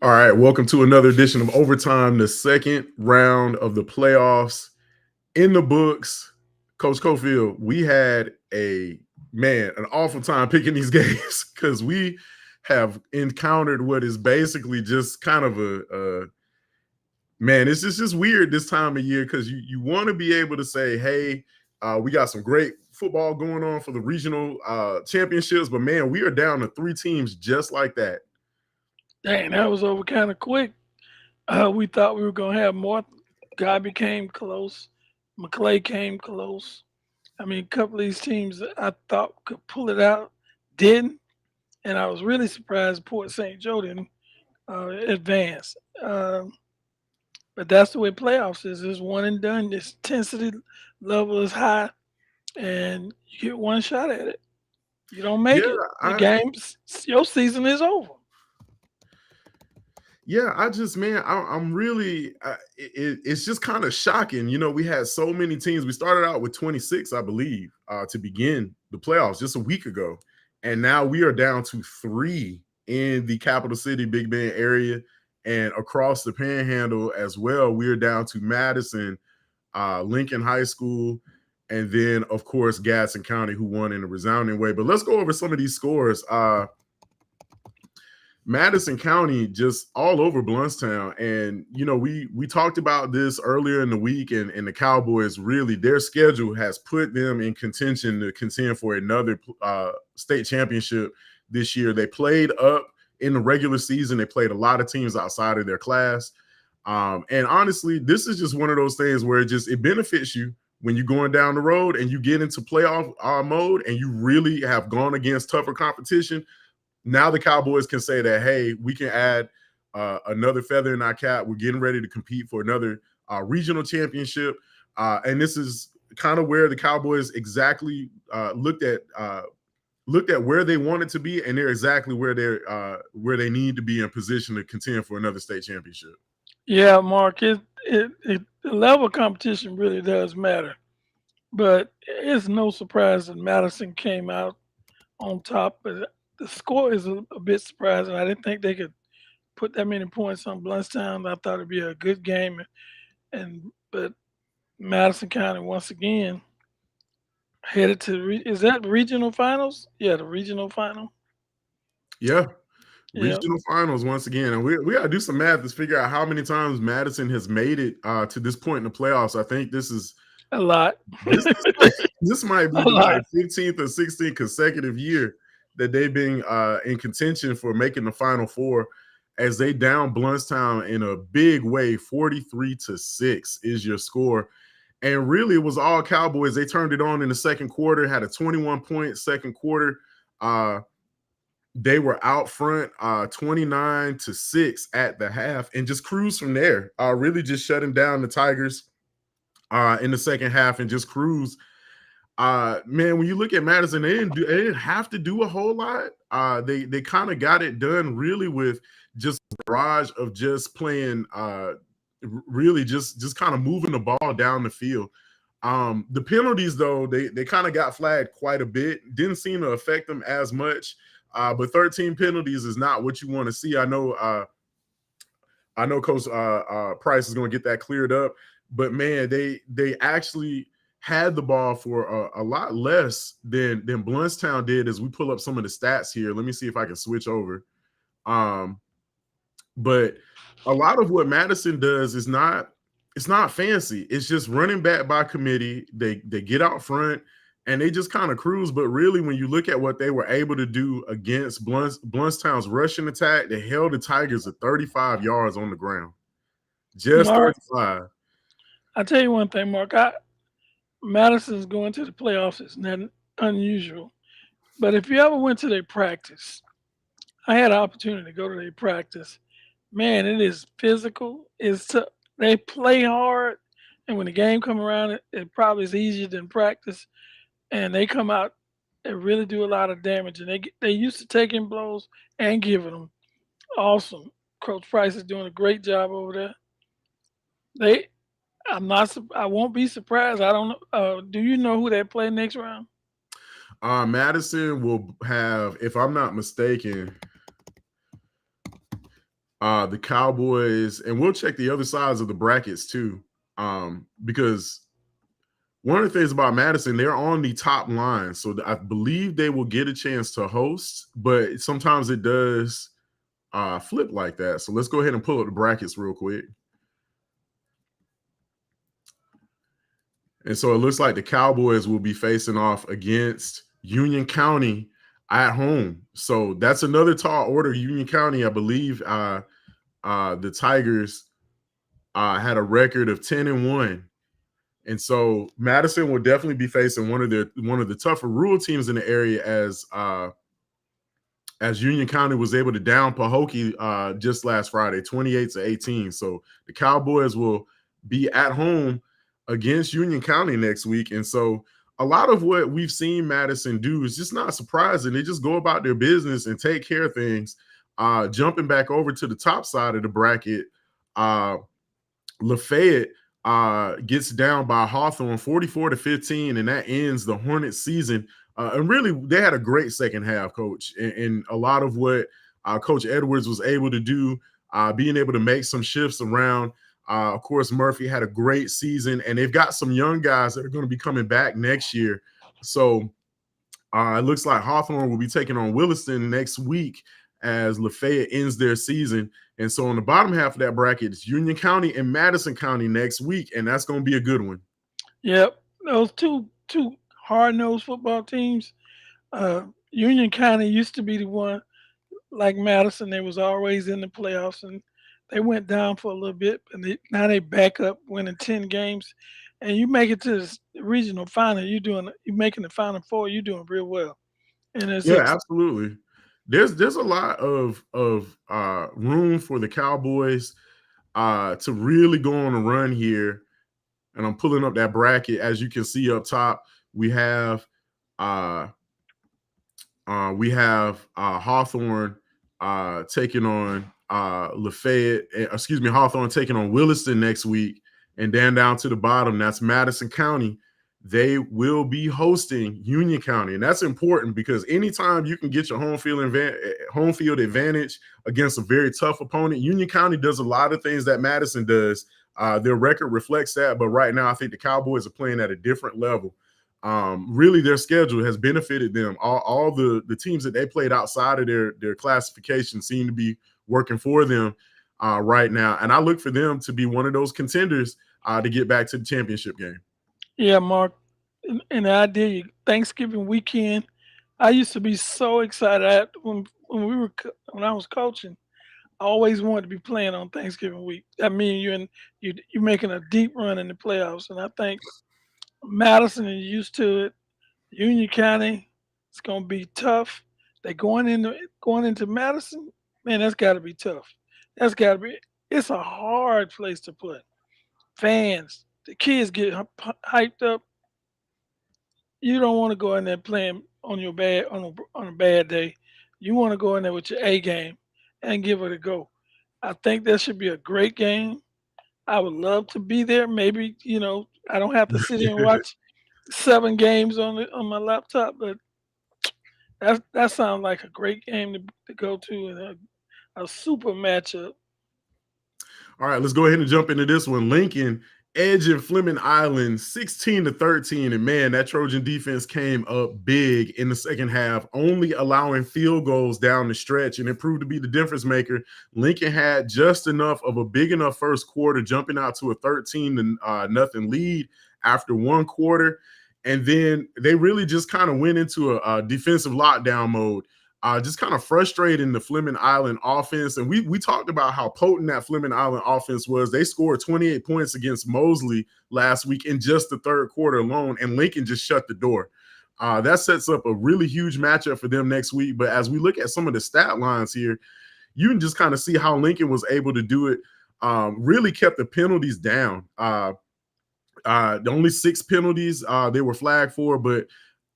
All right, welcome to another edition of Overtime, the second round of the playoffs in the books. Coach Cofield, we had an awful time picking these games because we have encountered what is basically just kind of it's just weird this time of year because you want to be able to say, hey, we got some great football going on for the regional championships, but man, we are down to three teams just like that. Dang, that was over kind of quick. We thought we were gonna have more. Gobby came close. McClay came close. I mean, a couple of these teams that I thought could pull it out didn't, and I was really surprised Port St. Joe didn't advance. But that's the way playoffs is. It's one and done. The intensity level is high, and you get one shot at it. You don't make Yeah, it, the game's your season is over. Yeah, I'm really, it's just kind of shocking. You know, we had so many teams. We started out with 26, I believe, to begin the playoffs just a week ago. And now we are down to three in the capital city, Big Bend area, and across the panhandle as well. We are down to Madison, Lincoln High School, and then, of course, Gadsden County, who won in a resounding way. But let's go over some of these scores. Madison County just all over Bluntstown. And, you know, we talked about this earlier in the week, and the Cowboys really, their schedule has put them in contention to contend for another state championship this year. They played up in the regular season. They played a lot of teams outside of their class. And honestly, this is just one of those things where it benefits you when you're going down the road and you get into playoff mode and you really have gone against tougher competition. Now the Cowboys can say that, hey, we can add another feather in our cap. We're getting ready to compete for another regional championship. And this is kind of where the Cowboys exactly looked at where they wanted to be, and they're exactly where they need to be in position to contend for another state championship. Yeah, Mark, the level of competition really does matter. But it's no surprise that Madison came out on top. But the score is a bit surprising. I didn't think they could put that many points on Bluntstown. I thought it'd be a good game, but Madison County once again headed to is that regional finals? Yeah, the regional final. Yeah. Yeah, Regional finals once again. And we got to do some math to figure out how many times Madison has made it to this point in the playoffs. I think this is a lot. this, this might be A the lot. 15th or 16th consecutive year that they've been in contention for making the Final Four, as they down Bluntstown in a big way. 43-6 is your score. And really, it was all Cowboys. They turned it on in the second quarter, had a 21-point second quarter. They were out front 29-6 at the half and just cruised from there. Really just shutting down the Tigers in the second half and just cruise. Man, when you look at Madison, they didn't have to do a whole lot. They kind of got it done really with just a barrage of just playing, really just kind of moving the ball down the field. The penalties, though, they kind of got flagged quite a bit. Didn't seem to affect them as much. But 13 penalties is not what you want to see. I know Coach Price is going to get that cleared up. But man, they actually had the ball for a lot less than Bluntstown did. As we pull up some of the stats here, let me see if I can switch over. But a lot of what Madison does is it's not fancy. It's just running back by committee. They get out front and they just kind of cruise. But really, when you look at what they were able to do against Bluntstown's rushing attack, they held the Tigers at 35 yards on the ground. Just Mark, 35. I tell you one thing, Mark. Madison's going to the playoffs is not unusual. But if you ever went to their practice, I had an opportunity to go to their practice. Man, it is physical. They play hard, and when the game come around, it probably is easier than practice. And they come out and really do a lot of damage. And they used to taking blows and giving them. Awesome. Coach Price is doing a great job over there. They, I won't be surprised. I don't know. Do you know who they play next round? Madison will have, if I'm not mistaken, The Cowboys, and we'll check the other sides of the brackets too, because one of the things about Madison, they're on the top line, so I believe they will get a chance to host, but sometimes it does flip like that. So let's go ahead and pull up the brackets real quick. And so it looks like the Cowboys will be facing off against Union County at home. So that's another tall order. Union County, I believe, the Tigers had a record of 10-1. And so Madison will definitely be facing one of the tougher rural teams in the area as Union County was able to down Pahokee just last Friday, 28-18. So the Cowboys will be at home against Union County next week. And so a lot of what we've seen Madison do is just not surprising. They just go about their business and take care of things. Jumping back over to the top side of the bracket, Lafayette gets down by Hawthorne 44-15, and that ends the Hornets season. And really, they had a great second half, Coach. And a lot of what Coach Edwards was able to do, being able to make some shifts around. Of course, Murphy had a great season, and they've got some young guys that are going to be coming back next year. So it looks like Hawthorne will be taking on Williston next week as Lafayette ends their season. And so on the bottom half of that bracket, it's Union County and Madison County next week, and that's going to be a good one. Yep, those two hard-nosed football teams. Union County used to be the one, like Madison. They was always in the playoffs, and they went down for a little bit, and now they back up, winning 10 games. And you make it to the regional final, you're making the Final Four. You're doing real well, and Yeah, absolutely. There's a lot of room for the Cowboys to really go on a run here. And I'm pulling up that bracket. As you can see up top, we have Hawthorne taking on Lafayette. Hawthorne taking on Williston next week, and then down to the bottom, that's Madison County. They will be hosting Union County, and that's important because anytime you can get your home field advantage against a very tough opponent, Union County does a lot of things that Madison does. Their record reflects that, but right now I think the Cowboys are playing at a different level. Really, their schedule has benefited them. All the teams that they played outside of their classification seem to be working for them right now, and I look for them to be one of those contenders to get back to the championship game. Yeah, Mark, and the idea Thanksgiving weekend, I used to be so excited when I was coaching. I always wanted to be playing on Thanksgiving week. I mean, you're making a deep run in the playoffs, and I think Madison is used to it. Union County, it's going to be tough. They going into Madison, man. That's got to be tough. That's got to be. It's a hard place to play. Fans, the kids get hyped up. You don't want to go in there playing on a bad day. You want to go in there with your A game and give it a go. I think that should be a great game. I would love to be there. Maybe I don't have to sit here and watch 7 games on my laptop, but that sounds like a great game to go to and a super matchup. All right, let's go ahead and jump into this one. Lincoln edging Fleming Island 16-13. And man, that Trojan defense came up big in the second half, only allowing field goals down the stretch, and it proved to be the difference maker. Lincoln had just enough of a big enough first quarter, jumping out to a 13-0 lead after one quarter. And then they really just kind of went into a defensive lockdown mode. Just kind of frustrating the Fleming Island offense. And we talked about how potent that Fleming Island offense was. They scored 28 points against Mosley last week in just the third quarter alone, and Lincoln just shut the door. That sets up a really huge matchup for them next week. But as we look at some of the stat lines here, you can just kind of see how Lincoln was able to do it. Really kept the penalties down. Only 6 penalties they were flagged for. But,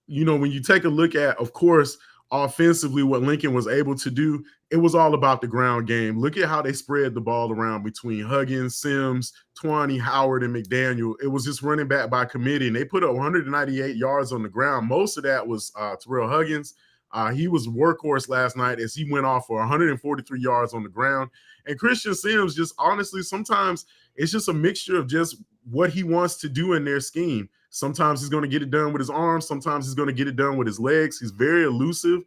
when you take a look at, of course, offensively, what Lincoln was able to do, it was all about the ground game. Look at how they spread the ball around between Huggins, Sims, Twani, Howard, and McDaniel. It was just running back by committee, and they put up 198 yards on the ground. Most of that was Terrell Huggins. He was workhorse last night as he went off for 143 yards on the ground. And Christian Sims, just honestly, sometimes it's just a mixture of just what he wants to do in their scheme. Sometimes he's going to get it done with his arms. Sometimes he's going to get it done with his legs. He's very elusive.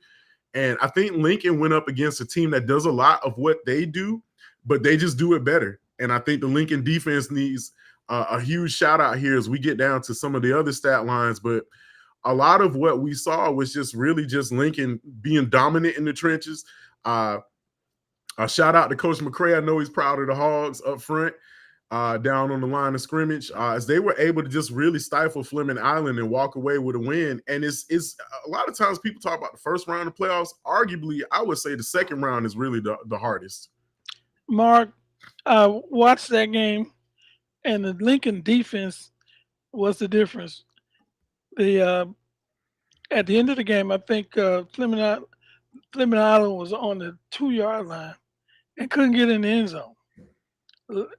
And I think Lincoln went up against a team that does a lot of what they do, but they just do it better. And I think the Lincoln defense needs a huge shout out here as we get down to some of the other stat lines. But a lot of what we saw was just really just Lincoln being dominant in the trenches. A shout out to Coach McCray. I know he's proud of the Hogs up front, down on the line of scrimmage, as they were able to just really stifle Fleming Island and walk away with a win. And it's a lot of times people talk about the first round of playoffs. Arguably, I would say the second round is really the hardest. Mark, I watched that game, and the Lincoln defense was the difference. The at the end of the game, I think Fleming Island was on the 2-yard line and couldn't get in the end zone.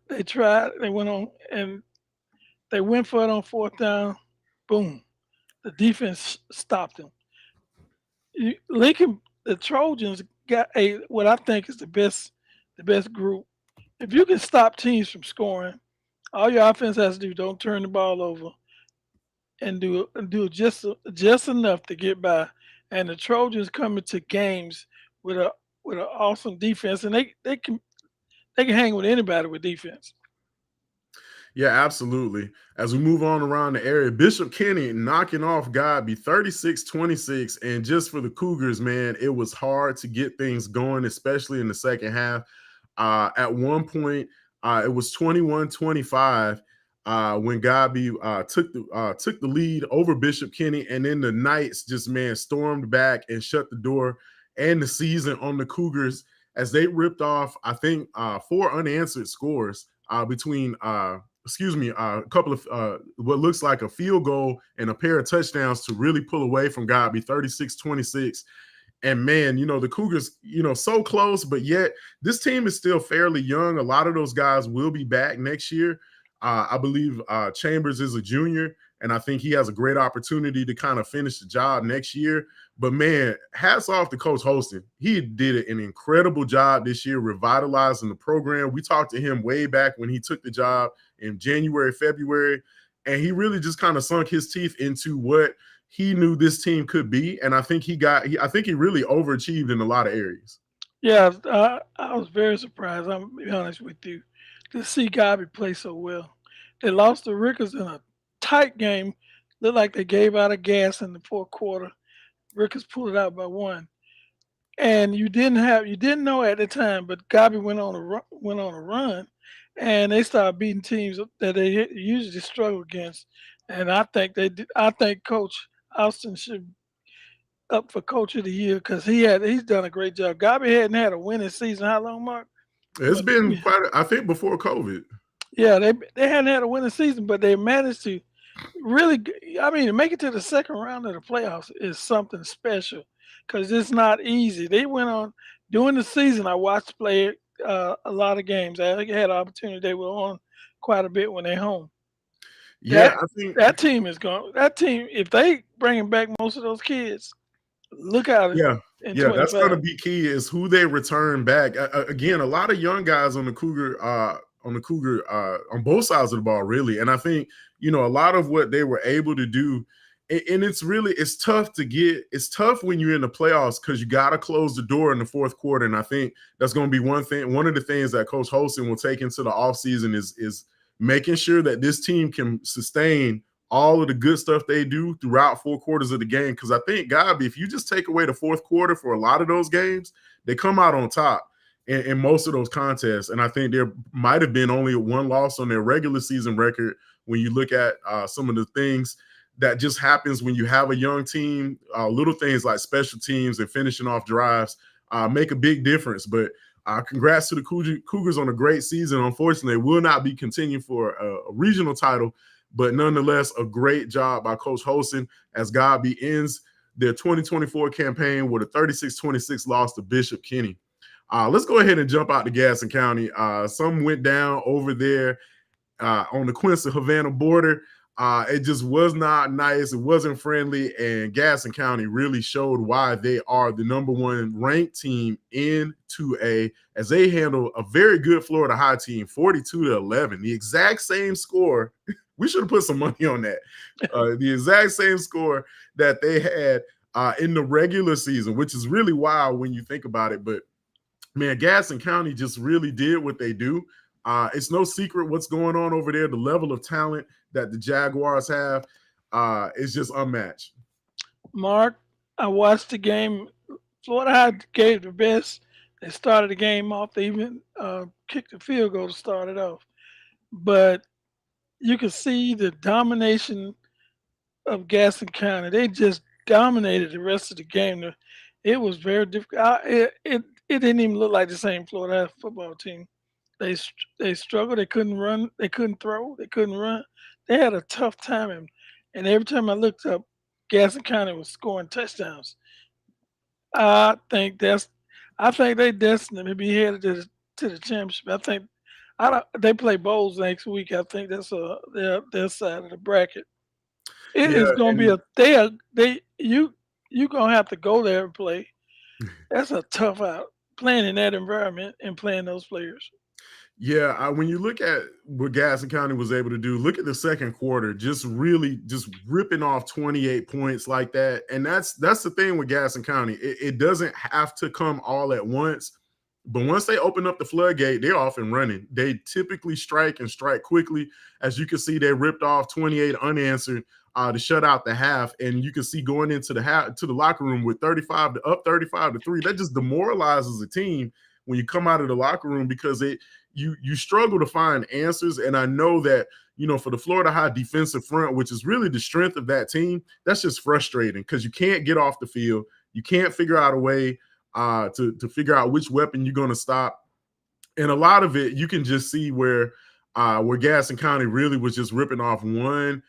They tried, they went on, and they went for it on 4th down. Boom. The defense stopped them. Lincoln, the Trojans got what I think is the best group. If you can stop teams from scoring, all your offense has to do, don't turn the ball over and do just enough to get by. And the Trojans come into games with an awesome defense, and they can hang with anybody with defense. Yeah, absolutely. As we move on around the area, Bishop Kenny knocking off Godby 36-26. And just for the Cougars, man, it was hard to get things going, especially in the second half. At one point, it was 21-25 when Godby took the lead over Bishop Kenny. And then the Knights just, man, stormed back and shut the door and the season on the Cougars as they ripped off, I think, 4 unanswered scores between a couple of what looks like a field goal and a pair of touchdowns to really pull away from Godby 36-26. And man, the Cougars, so close, but yet this team is still fairly young. A lot of those guys will be back next year. I believe Chambers is a junior, and I think he has a great opportunity to kind of finish the job next year. But man, hats off to Coach Holston. He did an incredible job this year revitalizing the program. We talked to him way back when he took the job in January, February, and he really just kind of sunk his teeth into what he knew this team could be. And I think he really overachieved in a lot of areas. Yeah, I was very surprised, I'm going to be honest with you, to see Godby play so well. They lost to Rickers in a tight game. Looked like they gave out of gas in the 4th quarter. Rickers pulled it out by 1. And you didn't know at the time, but Godby went on a run, and they started beating teams that they usually struggle against. And I think Coach Austin should up for Coach of the Year because he's done a great job. Godby hadn't had a winning season. How long, Mark? It's been I think before COVID. Yeah, they hadn't had a winning season, but they managed to really, to make it to the second round of the playoffs is something special because it's not easy. They went on during the season. I watched play a lot of games. I had an opportunity. They were on quite a bit when they're home. Yeah, I think that team is going. That team, if they bring back most of those kids, look out. Yeah, that's going to be key is who they return back. Again, a lot of young guys on the Cougar on both sides of the ball, really. And I think, a lot of what they were able to do, and it's tough when you're in the playoffs because you got to close the door in the 4th quarter. And I think that's going to be one of the things that Coach Holston will take into the offseason is making sure that this team can sustain all of the good stuff they do throughout 4 quarters of the game. Because I think, Godby, if you just take away the 4th quarter for a lot of those games, they come out on top in most of those contests. And I think there might have been only 1 loss on their regular season record when you look at some of the things that just happens when you have a young team. Little things like special teams and finishing off drives make a big difference. But congrats to the Cougars on a great season. Unfortunately, they will not be continuing for a regional title, but nonetheless, a great job by Coach Holston as Godby ends their 2024 campaign with a 36-26 loss to Bishop Kenny. Let's go ahead and jump out to Gaston County. Some went down over there on the Quincy-Havana border. It just was not nice. It wasn't friendly, and Gaston County really showed why they are the #1 ranked team in 2A as they handle a very good Florida High team, 42-11, the exact same score. We should have put some money on that. The exact same score that they had in the regular season, which is really wild when you think about it. But man, Gaston County just really did what they do. It's no secret what's going on over there. The level of talent that the Jaguars have is just unmatched. Mark, I watched the game. Florida High gave the best. They started the game off. They even kicked the field goal to start it off. But you could see the domination of Gaston County. They just dominated the rest of the game. It was very difficult. It didn't even look like the same Florida High football team. They struggled. They couldn't run. They couldn't throw. They couldn't run. They had a tough time, and every time I looked up, Gaston County was scoring touchdowns. I think that's. I think they destined to be headed to the championship. I think. I don't, they play bowls next week. I think that's their side of the bracket. It Yeah, is going to be and a they you gonna have to go there and play. That's a tough out playing in that environment and playing those players. yeah, when you look at what Gaston County was able to do, look at the second quarter, just really just ripping off 28 points like that. And that's the thing with Gaston County. It doesn't have to come all at once. But once they open up the floodgate, they're off and running. They typically strike and strike quickly. As you can see, they ripped off 28 unanswered to shut out the half. And you can see going into the locker room with 35-3. That just demoralizes a team when you come out of the locker room because you struggle to find answers. And I know that, for the Florida High defensive front, which is really the strength of that team, that's just frustrating because you can't get off the field. You can't figure out a way to figure out which weapon you're going to stop. And a lot of it, you can just see where Gaston County really was just ripping off one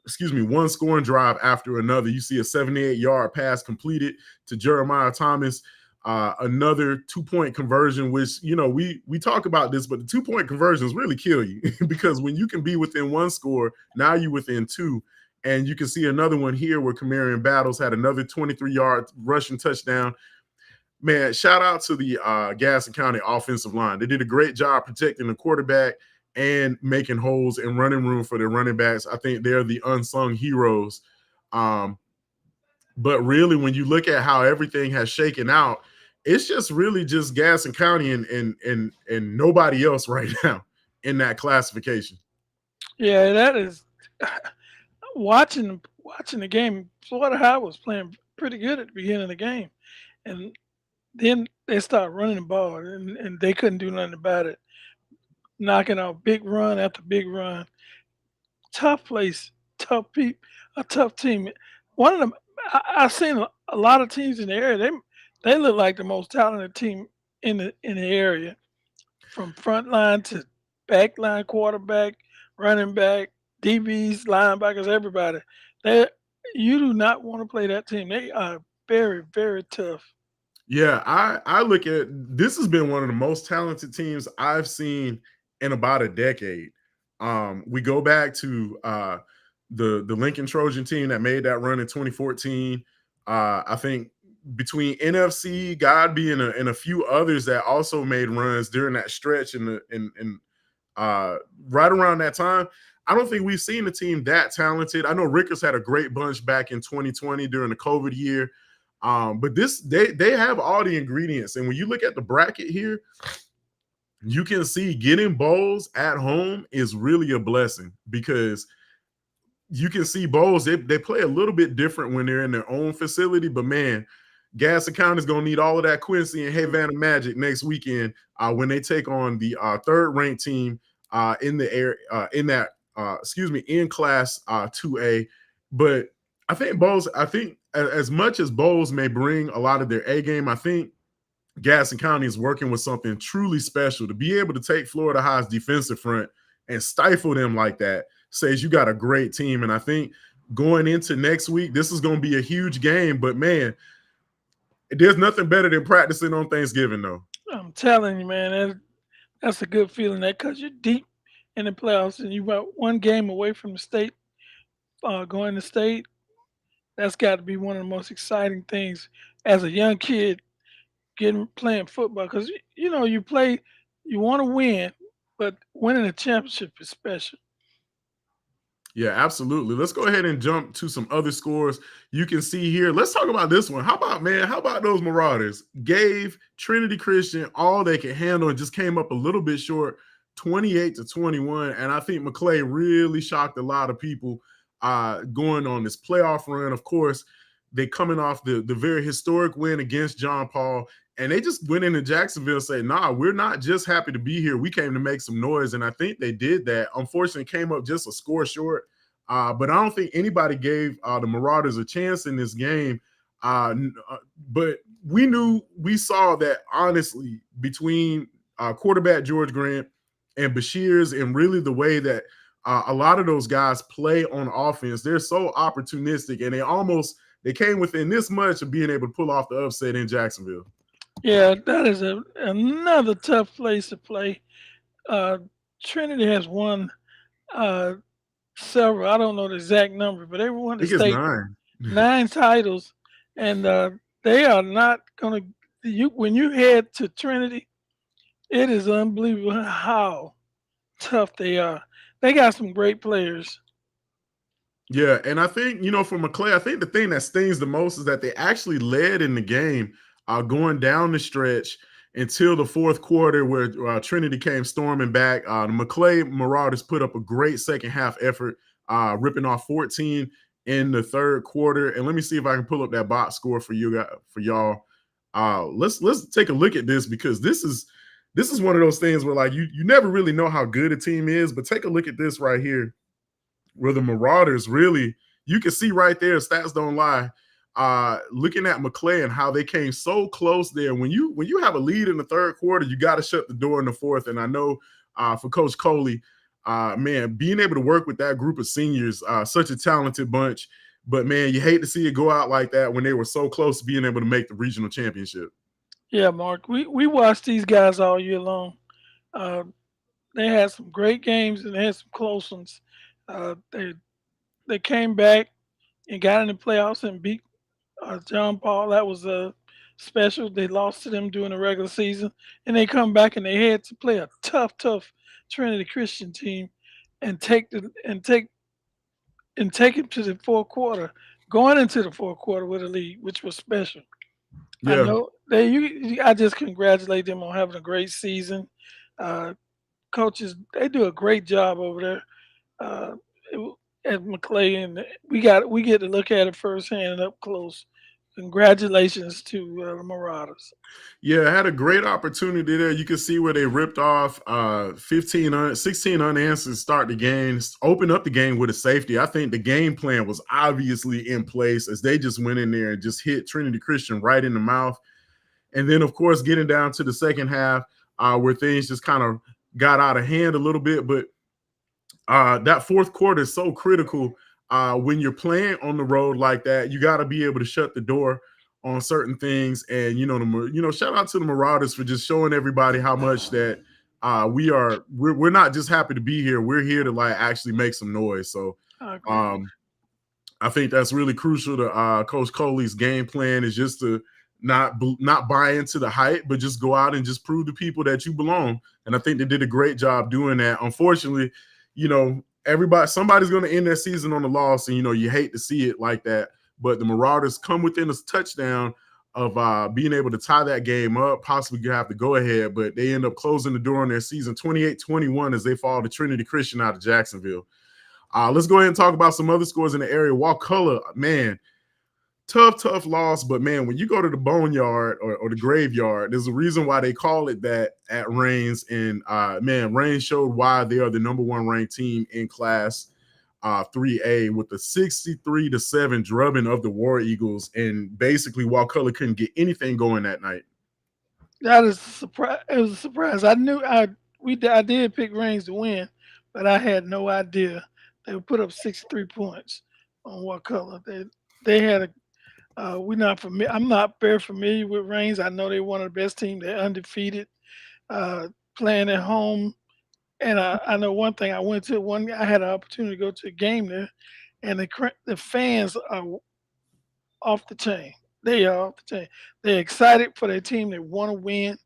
scoring drive after another. You see a 78-yard pass completed to Jeremiah Thomas, another 2-point conversion, which, we talk about this, but the 2-point conversions really kill you because when you can be within one score, now you're within two. And you can see another one here where Camarion Battles had another 23-yard rushing touchdown. Man, shout out to the Gaston County offensive line. They did a great job protecting the quarterback and making holes and running room for their running backs. I think they're the unsung heroes. But really, when you look at how everything has shaken out, it's just really just Gaston County and nobody else right now in that classification. Yeah, that is watching the game. Florida High was playing pretty good at the beginning of the game, and then they started running the ball, and they couldn't do nothing about it. Knocking out big run after big run. Tough place, tough people, a tough team. One of them, I've seen a lot of teams in the area. They look like the most talented team in the area, from front line to back line, quarterback, running back, DBs, linebackers, everybody. They You do not want to play that team. They are very, very tough. Yeah, I look at this has been one of the most talented teams I've seen in about a decade. We go back to the Lincoln Trojan team that made that run in 2014. I think between NFC, Godby, and a few others that also made runs during that stretch in right around that time. I don't think we've seen a team that talented. I know Rickers had a great bunch back in 2020 during the COVID year. But they have all the ingredients. And when you look at the bracket here, you can see getting bowls at home is really a blessing because you can see bowls, they play a little bit different when they're in their own facility. But man, Gaston County is going to need all of that Quincy and Havana Magic next weekend when they take on the third-ranked team in the air in Class 2A. But I think as much as Bowles may bring a lot of their A game, I think Gaston County is working with something truly special to be able to take Florida High's defensive front and stifle them like that. Says you got a great team. And I think going into next week, this is going to be a huge game. But man, there's nothing better than practicing on Thanksgiving, though. I'm telling you, man, that's a good feeling. That because you're deep in the playoffs, and you about one game away from the state going to state. That's got to be one of the most exciting things as a young kid getting playing football because you know you play, you want to win, but winning a championship is special. Yeah, absolutely. Let's go ahead and jump to some other scores you can see here. Let's talk about this one. How about, man? How about those Marauders? Gave Trinity Christian all they could handle and just came up a little bit short, 28-21. And I think McClay really shocked a lot of people going on this playoff run. Of course, they coming off the very historic win against John Paul. And they just went into Jacksonville and said, nah, we're not just happy to be here. We came to make some noise. And I think they did that. Unfortunately, came up just a score short. But I don't think anybody gave the Marauders a chance in this game. But we saw that, honestly, between quarterback George Grant and Bashir's, and really the way that a lot of those guys play on offense, they're so opportunistic, and they came within this much of being able to pull off the upset in Jacksonville. Yeah, that is another tough place to play. Uh, Trinity has won uh, several. I don't know the exact number, but they won I the think it's state 9. 9 titles, and they are not going to. You when you head to Trinity, it is unbelievable how tough they are. They got some great players. Yeah, and I think, for McClay, I think the thing that stings the most is that they actually led in the game going down the stretch until the fourth quarter where Trinity came storming back. The McClay Marauders put up a great second half effort, ripping off 14 in the third quarter. And let me see if I can pull up that box score for y'all. Let's take a look at this, because this is one of those things where, like, you never really know how good a team is, but take a look at this right here, where the Marauders really, you can see right there, stats don't lie. Looking at McClay and how they came so close there. When you have a lead in the third quarter, you got to shut the door in the fourth. And I know for Coach Coley, man, being able to work with that group of seniors, such a talented bunch. But man, you hate to see it go out like that when they were so close to being able to make the regional championship. Yeah, Mark. We watched these guys all year long. Uh, they had some great games and they had some close ones. They came back and got in the playoffs and beat John Paul. That was special. They lost to them during the regular season, and they come back and they had to play a tough Trinity Christian team and take it to the fourth quarter, going into the fourth quarter with a lead, which was special. I Yeah. know I just congratulate them on having a great season. Uh, Coaches, they do a great job over there uh, at McClay, and we get to look at it firsthand and up close. Congratulations to the Marauders. Yeah, I had a great opportunity there. You can see where they ripped off 16 unanswered to start the game, open up the game with a safety. I think the game plan was obviously in place as they just went in there and just hit Trinity Christian right in the mouth. And then, of course, getting down to the second half where things just kind of got out of hand a little bit. But that fourth quarter is so critical when you're playing on the road like that. You got to be able to shut the door on certain things. And shout out to the Marauders for just showing everybody how much that we're not just happy to be here. We're here to, like, actually make some noise. So I agree. I think that's really crucial to Coach Coley's game plan, is just to not buy into the hype, but just go out and just prove to people that you belong. And I think they did a great job doing that. Unfortunately, somebody's going to end their season on a loss, and you hate to see it like that. But the Marauders come within a touchdown of being able to tie that game up, possibly have to go ahead, but they end up closing the door on their season 28-21 as they fall to Trinity Christian out of Jacksonville. Let's go ahead and talk about some other scores in the area. Wakulla, man, tough loss. But man, when you go to the boneyard or the graveyard, there's a reason why they call it that at Reigns. And man, Reigns showed why they are the number one ranked team in Class 3A with the 63-7 drubbing of the War Eagles. And basically, Wakulla couldn't get anything going that night. That is a surprise. It was a surprise. I did pick Reigns to win, but I had no idea they would put up 63 points on what color. They had a I'm not very familiar with Reigns. I know they're one of the best teams. They're undefeated, playing at home And I know one thing. I had an opportunity to go to a game there, and the fans are off the chain. They are off the chain. They're excited for their team. They want to win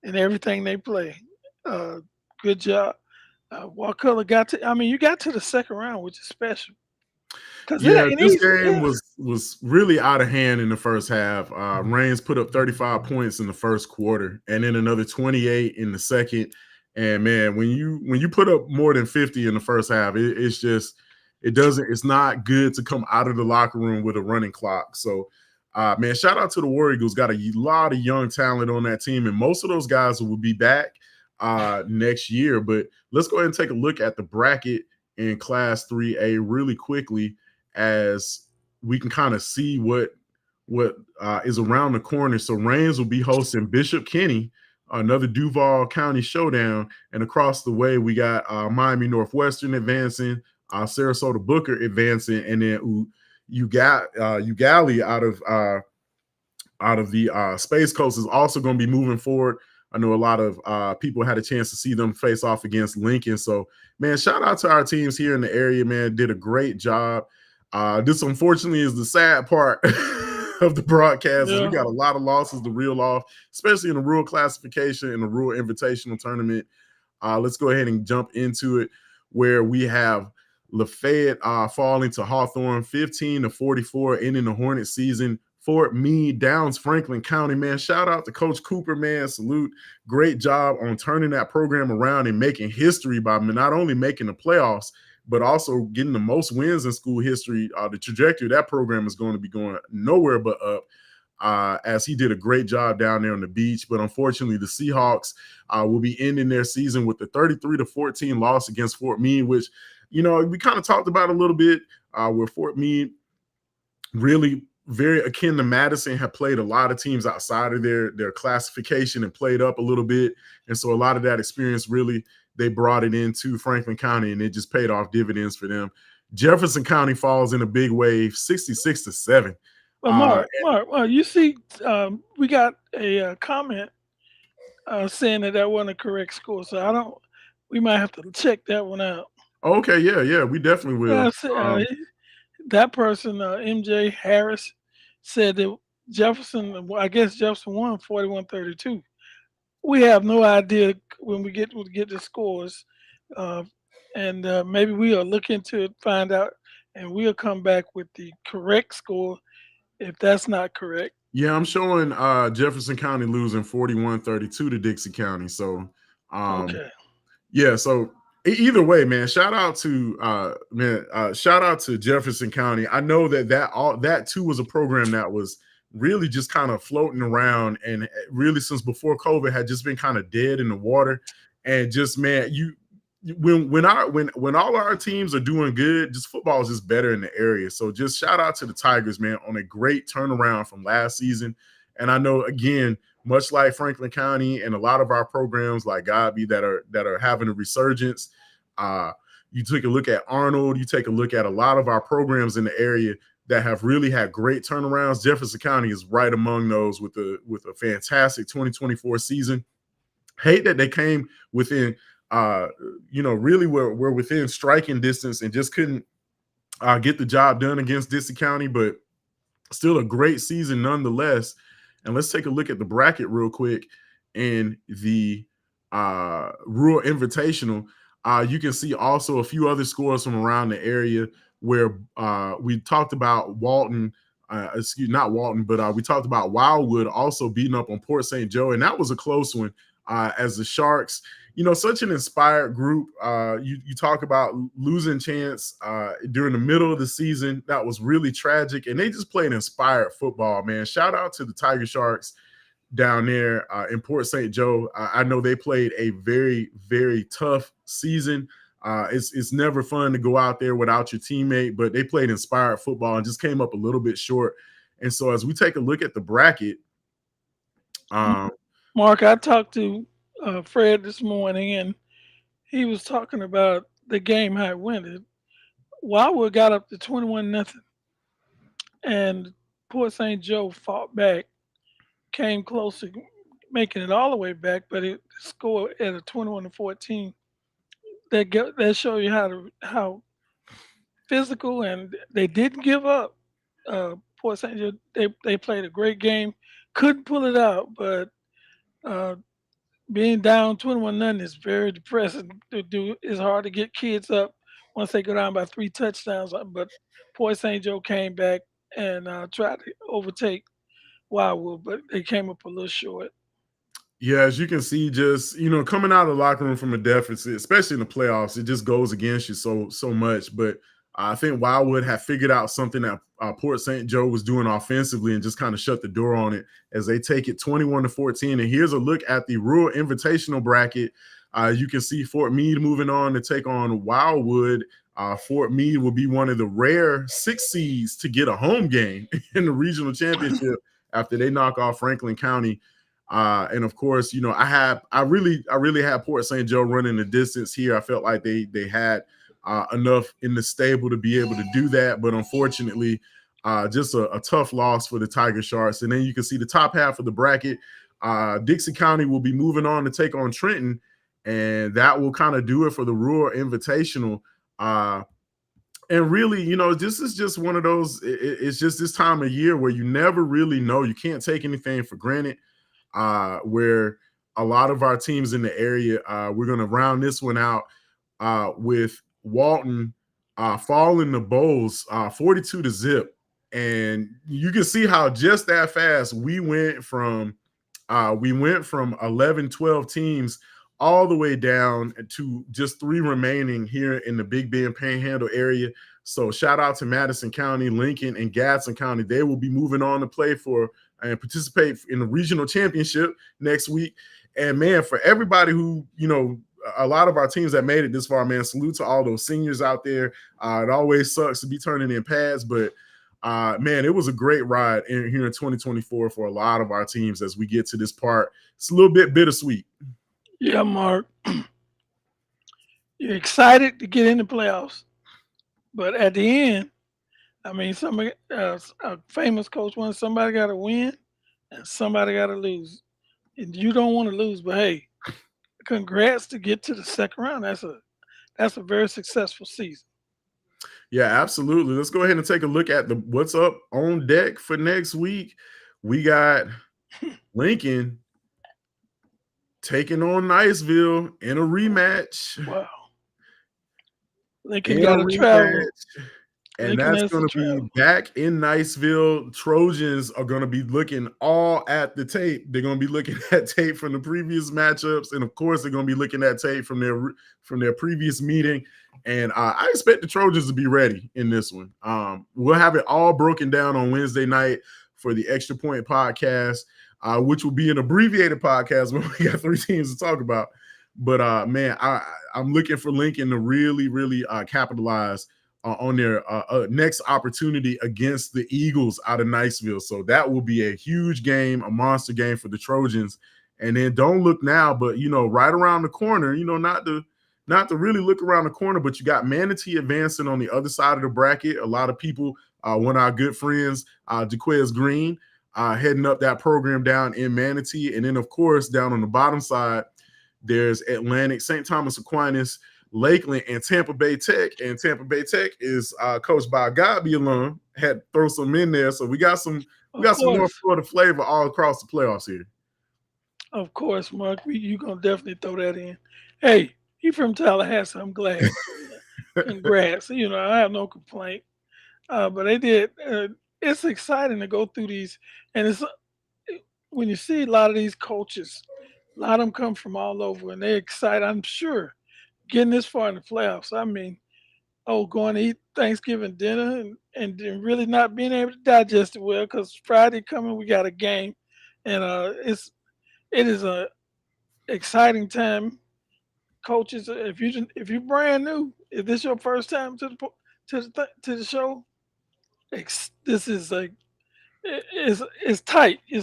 and everything they play. Uh, Good job. Wakulla got to. I mean, you got to the second round, which is special because it Yeah, ain't this easy. game Yeah. was really out of hand in the first half. Reigns put up 35 points in the first quarter, and then another 28 in the second. And man, when you put up more than 50 in the first half, it's just it's not good to come out of the locker room with a running clock. So, man, shout out to the War Eagles. Got a lot of young talent on that team, and most of those guys will be back next year. But let's go ahead and take a look at the bracket in Class 3A really quickly as we can kind of see what is around the corner. So Reigns will be hosting Bishop Kenny, another Duval County showdown, and across the way we got Miami Northwestern advancing, Sarasota Booker advancing, and then Ugali out of the Space Coast is also going to be moving forward. I know a lot of people had a chance to see them face off against Lincoln. So, man, shout out to our teams here in the area, man. Did a great job. This, unfortunately, is the sad part of the broadcast. Is we Yeah. got a lot of losses to reel off, especially in the rural classification and the rural invitational tournament. Let's go ahead and jump into it where we have Lafayette falling to Hawthorne 15-44, ending the Hornet season. Fort Meade Downs Franklin County, man. Shout out to Coach Cooper, man. Salute. Great job on turning that program around and making history by not only making the playoffs, but also getting the most wins in school history. The trajectory of that program is going to be going nowhere but up. As he did a great job down there on the beach. But unfortunately, the Seahawks will be ending their season with the 33-14 loss against Fort Meade, which, we kind of talked about a little bit, where Fort Meade really very akin to Madison have played a lot of teams outside of their classification and played up a little bit. And so a lot of that experience really, they brought it into Franklin County and it just paid off dividends for them. Jefferson County falls in a big wave, 66-7. But Mark, you see, we got a comment saying that wasn't a correct score. So I don't. We might have to check that one out. Okay, yeah, we definitely will. That person, MJ Harris, said that Jefferson. Well, I guess Jefferson won 41-32. We have no idea when we get the scores, uh, and maybe we'll look into it, find out, and we'll come back with the correct score if that's not correct. Yeah, I'm showing Jefferson County losing 41-32 to Dixie County. So, Okay. yeah, so either way, man, shout out to Jefferson County. I know that too was a program that was really just kind of floating around, and really since before COVID had just been kind of dead in the water. And just, man, when all our teams are doing good, just football is just better in the area. So just shout out to the Tigers, man, on a great turnaround from last season. And I know, again, much like Franklin County and a lot of our programs like Godby that are having a resurgence. You take a look at Arnold, you take a look at a lot of our programs in the area that have really had great turnarounds. Jefferson County is right among those with a fantastic 2024 season. Hate that they came within really we're within striking distance and just couldn't get the job done against Dixie County, but still a great season nonetheless. And let's take a look at the bracket real quick. In the Rural Invitational, you can see also a few other scores from around the area where we talked about Walton, not Walton, but we talked about Wildwood also beating up on Port St. Joe, and that was a close one. As the Sharks, such an inspired group. You talk about losing chance during the middle of the season. That was really tragic, and they just played inspired football, man. Shout out to the Tiger Sharks down there in Port St. Joe. I know they played a very, very tough season. It's never fun to go out there without your teammate, but they played inspired football and just came up a little bit short. And so as we take a look at the bracket, Mark, I talked to Fred this morning, and he was talking about the game how it went. Wildwood got up to 21-0, and Port St. Joe fought back, came close to making it all the way back, but it scored at a 21-14 that show you how physical, and they didn't give up. Port St. Joe, they played a great game, couldn't pull it out, but uh, being down 21 nothing is very depressing to do. It's hard to get kids up once they go down by 3 touchdowns. But Port St. Joe came back and tried to overtake Wildwood, but they came up a little short. Yeah, as you can see, just coming out of the locker room from a deficit, especially in the playoffs, it just goes against you so much. But I think Wildwood had figured out something that Port St. Joe was doing offensively and just kind of shut the door on it as they take it 21-14. And here's a look at the Rural Invitational bracket. You can see Fort Meade moving on to take on Wildwood. Fort Meade will be one of the rare 6 seeds to get a home game in the regional championship after they knock off Franklin County. And of course, I really had Port St. Joe running the distance here. I felt like they had enough in the stable to be able to do that, but unfortunately, just a tough loss for the Tiger Sharks. And then you can see the top half of the bracket. Dixie County will be moving on to take on Trenton, and that will kind of do it for the Rural Invitational. And really, this is just one of those. It's just this time of year where you never really know. You can't take anything for granted. Where a lot of our teams in the area, we're going to round this one out with Walton falling the Bowls 42-0. And you can see how just that fast we went from 11, 12 teams all the way down to just 3 remaining here in the Big Bend Panhandle area. So shout out to Madison County, Lincoln, and Gadsden County. They will be moving on to play for and participate in the regional championship next week. And man, for everybody who, a lot of our teams that made it this far, man, salute to all those seniors out there. It always sucks to be turning in pads, but man, it was a great ride here in 2024 for a lot of our teams as we get to this part. It's a little bit bittersweet. Yeah, Mark. You're excited to get in the playoffs, but at the end, I mean, somebody, a famous coach once, somebody got to win and somebody got to lose. And you don't want to lose, but hey, congrats to get to the second round. That's a very successful season. Yeah, absolutely. Let's go ahead and take a look at what's up on deck for next week. We got Lincoln taking on Niceville in a rematch. Wow. Lincoln got to travel. And that's going to be back in Niceville. Trojans are going to be looking all at the tape. They're going to be looking at tape from the previous matchups. And of course, they're going to be looking at tape from their previous meeting. And I expect the Trojans to be ready in this one. We'll have it all broken down on Wednesday night for the Extra Point podcast, which will be an abbreviated podcast when we got 3 teams to talk about. But man, I'm looking for Lincoln to really, really capitalize on their next opportunity against the Eagles out of Niceville. So that will be a huge game, a monster game for the Trojans. And then don't look now, but right around the corner, not to really look around the corner, but you got Manatee advancing on the other side of the bracket. A lot of people, one of our good friends, Jaquez Green, heading up that program down in Manatee. And then, of course, down on the bottom side, there's Atlantic, St. Thomas Aquinas, Lakeland, and Tampa Bay Tech. And Tampa Bay Tech is coached by a Godby alum. Had to throw some in there. So we got some North Florida flavor all across the playoffs here. Of course, Mark. You're going to definitely throw that in. Hey, he from Tallahassee. I'm glad. Congrats. I have no complaint. But they did. It's exciting to go through these. And it's when you see a lot of these coaches, a lot of them come from all over, and they're excited, I'm sure, getting this far in the playoffs. I mean, going to eat Thanksgiving dinner and really not being able to digest it well because Friday coming, we got a game. And it is a exciting time. Coaches, if you're brand new, if this is your first time to the show, this is like it's tight. You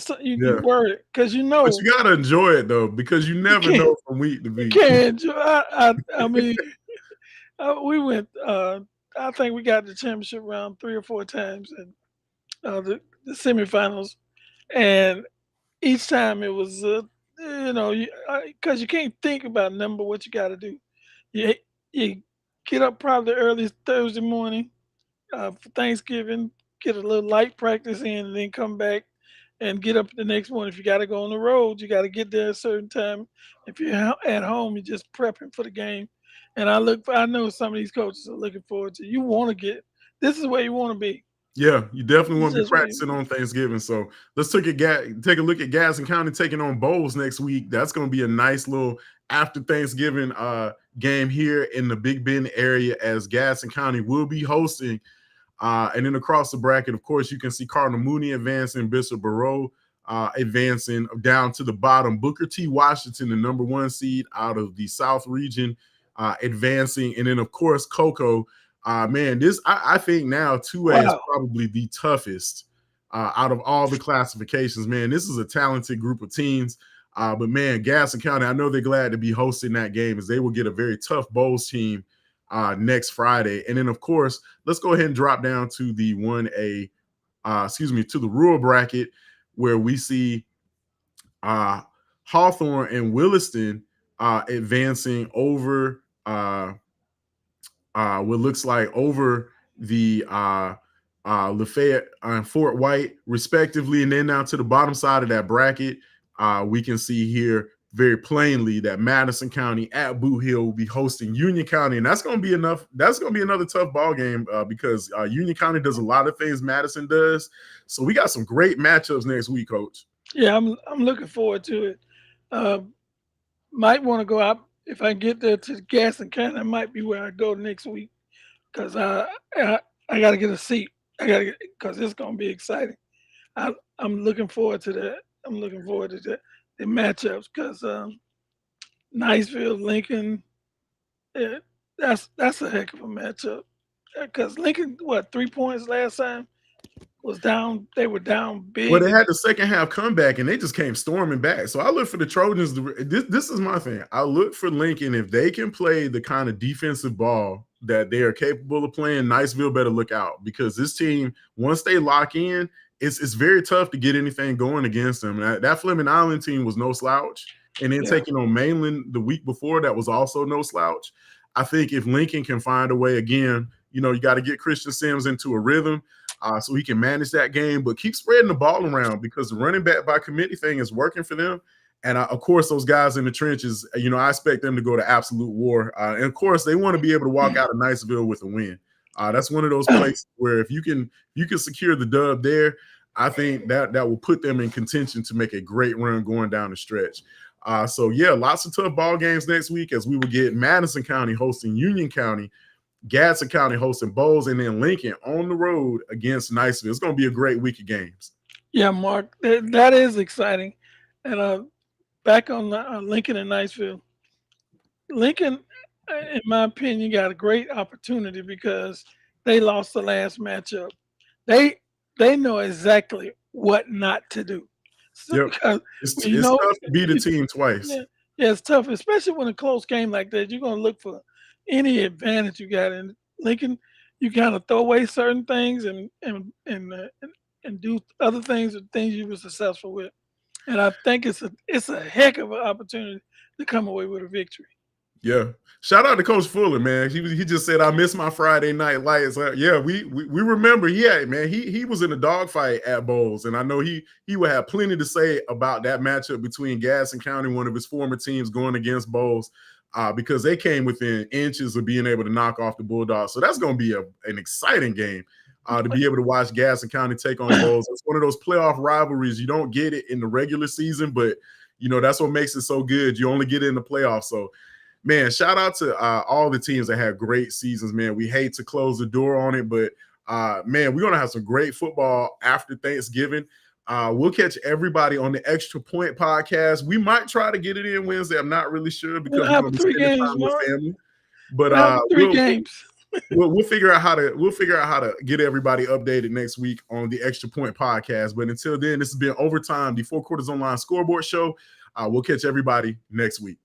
worry because But you gotta enjoy it though, because you never know from week to week. You can't enjoy. I mean, we went. I think we got the championship round 3 or 4 times, and the semifinals, and each time it was because you can't think about what you got to do. You get up probably early Thursday morning for Thanksgiving, get a little light practice in, and then come back and get up the next morning. If you got to go on the road, you got to get there a certain time. If you're at home, you're just prepping for the game. And I know some of these coaches are looking forward to. You want to get this is where you want to be. Yeah, you definitely This want to be is where practicing on Thanksgiving. So let's take a look at Gadsden County taking on Bowles next week. That's going to be a nice little after Thanksgiving game here in the Big Bend area, as Gadsden County will be hosting. And then across the bracket, of course, you can see Cardinal Mooney advancing, Bishop Barrow advancing down to the bottom. Booker T. Washington, the number 1 seed out of the South region, advancing. And then, of course, Cocoa. Man, I think now 2A is probably the toughest out of all the classifications. Man, this is a talented group of teams. But, man, Gadsden County, I know they're glad to be hosting that game, as they will get a very tough Bowles team next Friday. And then, of course, let's go ahead and drop down to the 1A, to the rural bracket, where we see Hawthorne and Williston advancing over what looks like over the Lafayette and Fort White, respectively. And then down to the bottom side of that bracket, we can see here very plainly that Madison County at Boot Hill will be hosting Union County, and that's going to be enough. That's going to be another tough ball game because Union County does a lot of things Madison does. So we got some great matchups next week, Coach. Yeah, I'm looking forward to it. Might want to go out if I get there to Gadsden County. That might be where I go next week because I got to get a seat. Because it's going to be exciting. I'm looking forward to that. I'm looking forward to that. The matchups, because Niceville, Lincoln, that's a heck of a matchup. Because Lincoln, 3 points last time, was down. They were down big. Well, they had the second half comeback, and they just came storming back. So I look for the Trojans. This is my thing. I look for Lincoln. If they can play the kind of defensive ball that they are capable of playing, Niceville better look out, because this team, once they lock in, it's very tough to get anything going against them. That Fleming Island team was no slouch, and then taking on Mainland the week before, that was also no slouch. I think if Lincoln can find a way, again, you got to get Christian Sims into a rhythm so he can manage that game, but keep spreading the ball around, because the running back by committee thing is working for them. And of course, those guys in the trenches, I expect them to go to absolute war. And of course, they want to be able to walk out of Niceville with a win. That's one of those places where if you can secure the dub there, I think that will put them in contention to make a great run going down the stretch. So yeah, lots of tough ball games next week, as we will get Madison County hosting Union County, Gadsden County hosting Bowles, and then Lincoln on the road against Niceville. It's going to be a great week of games. Yeah, Mark, that is exciting. And back on Lincoln and Niceville, Lincoln, in my opinion, got a great opportunity because they lost the last matchup. They know exactly what not to do. So, yep. It's tough to beat a team twice. Yeah, it's tough, especially when a close game like that. You're going to look for any advantage you got. In Lincoln, you kind of throw away certain things and do other things, or things you were successful with. And I think it's a heck of an opportunity to come away with a victory. Yeah. Shout out to Coach Fuller, man. He just said, I miss my Friday night lights. Yeah, we remember. Yeah, man. He was in a dogfight at Bowles, and I know he would have plenty to say about that matchup between Gadsden County, one of his former teams, going against Bowles, because they came within inches of being able to knock off the Bulldogs. So that's going to be an exciting game to be able to watch Gadsden County take on Bowles. It's one of those playoff rivalries. You don't get it in the regular season, but that's what makes it so good. You only get it in the playoffs. So, man, shout out to all the teams that had great seasons, man. We hate to close the door on it, but, man, we're going to have some great football after Thanksgiving. We'll catch everybody on the Extra Point podcast. We might try to get it in Wednesday. I'm not really sure, because we're going to be spending time with family. But three games. we'll figure out how to get everybody updated next week on the Extra Point podcast. But until then, this has been Overtime, the Four Quarters Online Scoreboard show. We'll catch everybody next week.